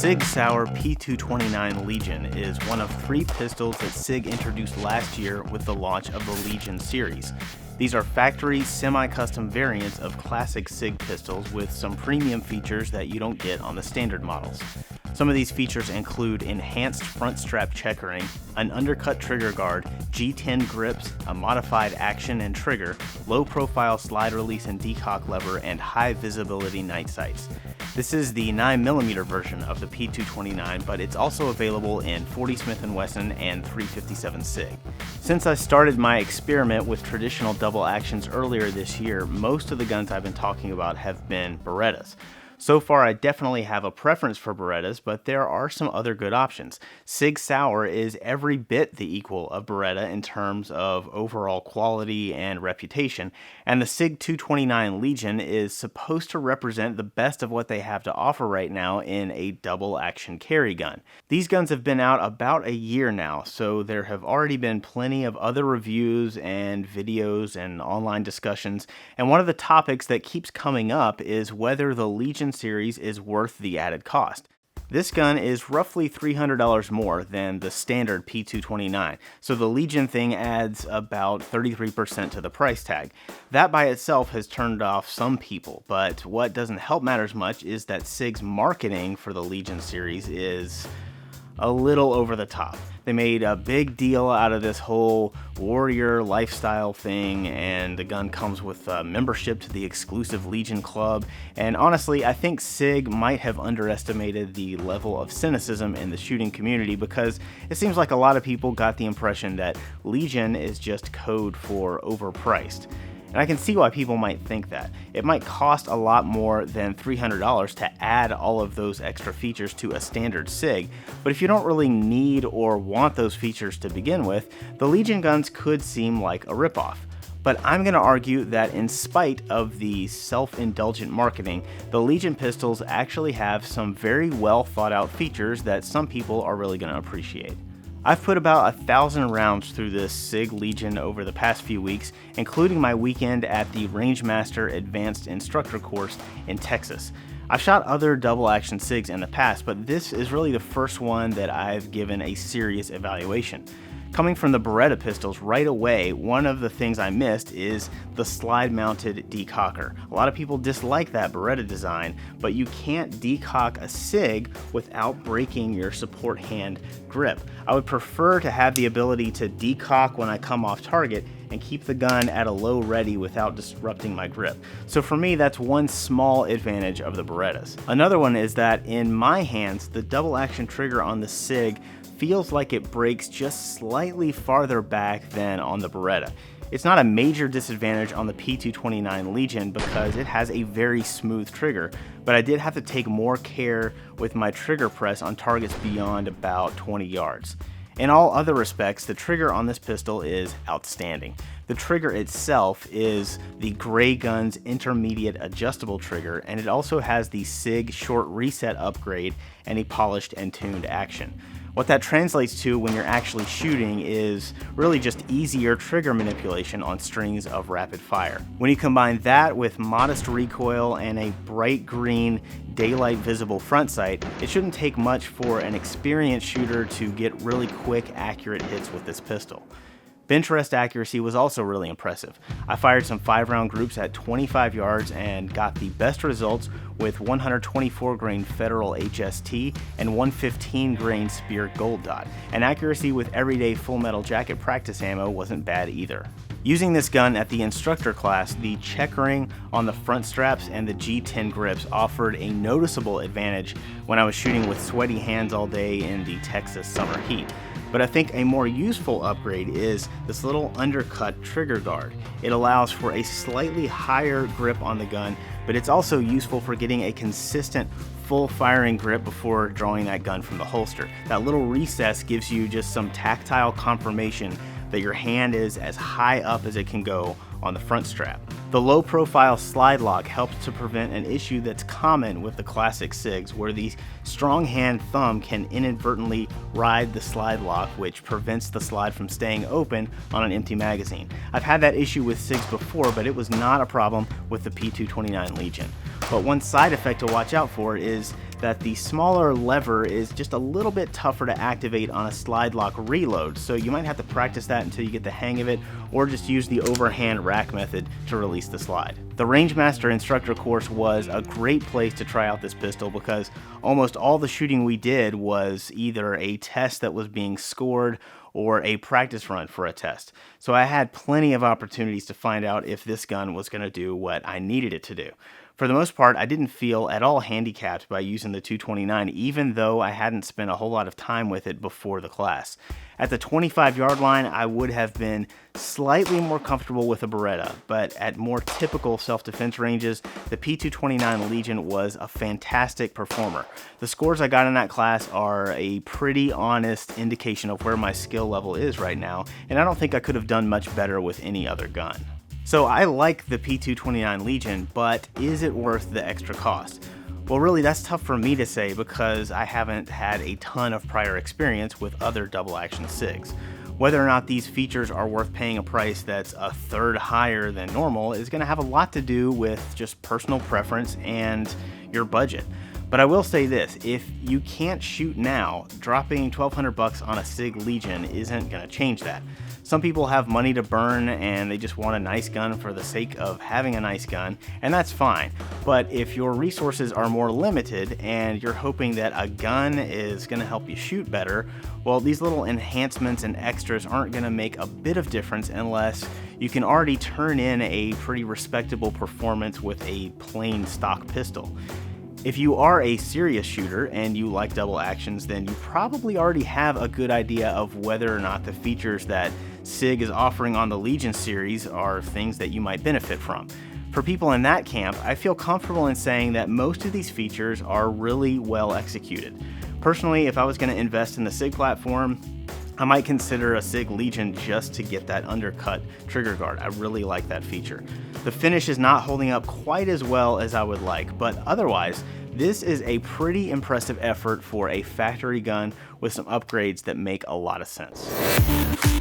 Sig P229 Legion is one of 3 pistols that Sig introduced last year with the launch of the Legion series. These are factory, semi-custom variants of classic Sig pistols with some premium features that you don't get on the standard models. Some of these features include enhanced front strap checkering, an undercut trigger guard, G10 grips, a modified action and trigger, low-profile slide release and decock lever, and high-visibility night sights. This is the 9mm version of the P229, but it's also available in 40 Smith & Wesson and 357 Sig. Since I started my experiment with traditional double actions earlier this year, most of the guns I've been talking about have been Berettas. So far, I definitely have a preference for Berettas, but there are some other good options. Sig Sauer is every bit the equal of Beretta in terms of overall quality and reputation, and the Sig 229 Legion is supposed to represent the best of what they have to offer right now in a double action carry gun. These guns have been out about a year now, so there have already been plenty of other reviews and videos and online discussions, and one of the topics that keeps coming up is whether the Legion series is worth the added cost. This gun is roughly $300 more than the standard P229, so the Legion thing adds about 33% to the price tag. That by itself has turned off some people, but what doesn't help matters much is that Sig's marketing for the Legion series is a little over the top. They made a big deal out of this whole warrior lifestyle thing, and the gun comes with membership to the exclusive Legion Club, and honestly, I think Sig might have underestimated the level of cynicism in the shooting community because it seems like a lot of people got the impression that Legion is just code for overpriced. And I can see why people might think that. It might cost a lot more than $300 to add all of those extra features to a standard Sig, but if you don't really need or want those features to begin with, the Legion guns could seem like a ripoff. But I'm going to argue that in spite of the self-indulgent marketing, the Legion pistols actually have some very well thought out features that some people are really going to appreciate. I've put about 1,000 rounds through this Sig Legion over the past few weeks, including my weekend at the Rangemaster Advanced Instructor course in Texas. I've shot other double action Sigs in the past, but this is really the first one that I've given a serious evaluation. Coming from the Beretta pistols right away, one of the things I missed is the slide-mounted decocker. A lot of people dislike that Beretta design, but you can't decock a Sig without breaking your support hand grip. I would prefer to have the ability to decock when I come off target and keep the gun at a low ready without disrupting my grip. So for me, that's one small advantage of the Berettas. Another one is that in my hands, the double action trigger on the Sig feels like it breaks just slightly farther back than on the Beretta. It's not a major disadvantage on the P229 Legion because it has a very smooth trigger, but I did have to take more care with my trigger press on targets beyond about 20 yards. In all other respects, the trigger on this pistol is outstanding. The trigger itself is the Gray Gun's intermediate adjustable trigger, and it also has the Sig short reset upgrade and a polished and tuned action. What that translates to when you're actually shooting is really just easier trigger manipulation on strings of rapid fire. When you combine that with modest recoil and a bright green daylight visible front sight, it shouldn't take much for an experienced shooter to get really quick, accurate hits with this pistol. Bench rest accuracy was also really impressive. I fired some 5-round groups at 25 yards and got the best results with 124 grain Federal HST and 115 grain Spear Gold Dot, and accuracy with everyday Full Metal Jacket practice ammo wasn't bad either. Using this gun at the instructor class, the checkering on the front straps and the G10 grips offered a noticeable advantage when I was shooting with sweaty hands all day in the Texas summer heat. But I think a more useful upgrade is this little undercut trigger guard. It allows for a slightly higher grip on the gun, but it's also useful for getting a consistent full firing grip before drawing that gun from the holster. That little recess gives you just some tactile confirmation that your hand is as high up as it can go on the front strap. The low profile slide lock helps to prevent an issue that's common with the classic Sigs, where the strong hand thumb can inadvertently ride the slide lock, which prevents the slide from staying open on an empty magazine. I've had that issue with Sigs before, but it was not a problem with the P229 Legion. But one side effect to watch out for is that the smaller lever is just a little bit tougher to activate on a slide lock reload, so you might have to practice that until you get the hang of it, or just use the overhand rack method to release the slide. The Rangemaster instructor course was a great place to try out this pistol because almost all the shooting we did was either a test that was being scored or a practice run for a test. So I had plenty of opportunities to find out if this gun was going to do what I needed it to do. For the most part, I didn't feel at all handicapped by using the 229, even though I hadn't spent a whole lot of time with it before the class. At the 25-yard line, I would have been slightly more comfortable with a Beretta, but at more typical self-defense ranges, the P229 Legion was a fantastic performer. The scores I got in that class are a pretty honest indication of where my skill level is right now, and I don't think I could have done much better with any other gun. So I like the P229 Legion, but is it worth the extra cost? Well, really, that's tough for me to say because I haven't had a ton of prior experience with other double-action SIGs. Whether or not these features are worth paying a price that's a third higher than normal is going to have a lot to do with just personal preference and your budget. But I will say this, if you can't shoot now, dropping $1,200 on a SIG Legion isn't going to change that. Some people have money to burn and they just want a nice gun for the sake of having a nice gun, and that's fine. But if your resources are more limited and you're hoping that a gun is going to help you shoot better, well, these little enhancements and extras aren't going to make a bit of difference unless you can already turn in a pretty respectable performance with a plain stock pistol. If you are a serious shooter and you like double actions, then you probably already have a good idea of whether or not the features that SIG is offering on the Legion series are things that you might benefit from. For people in that camp, I feel comfortable in saying that most of these features are really well executed. Personally, if I was going to invest in the SIG platform, I might consider a SIG Legion just to get that undercut trigger guard. I really like that feature. The finish is not holding up quite as well as I would like, but otherwise, this is a pretty impressive effort for a factory gun with some upgrades that make a lot of sense.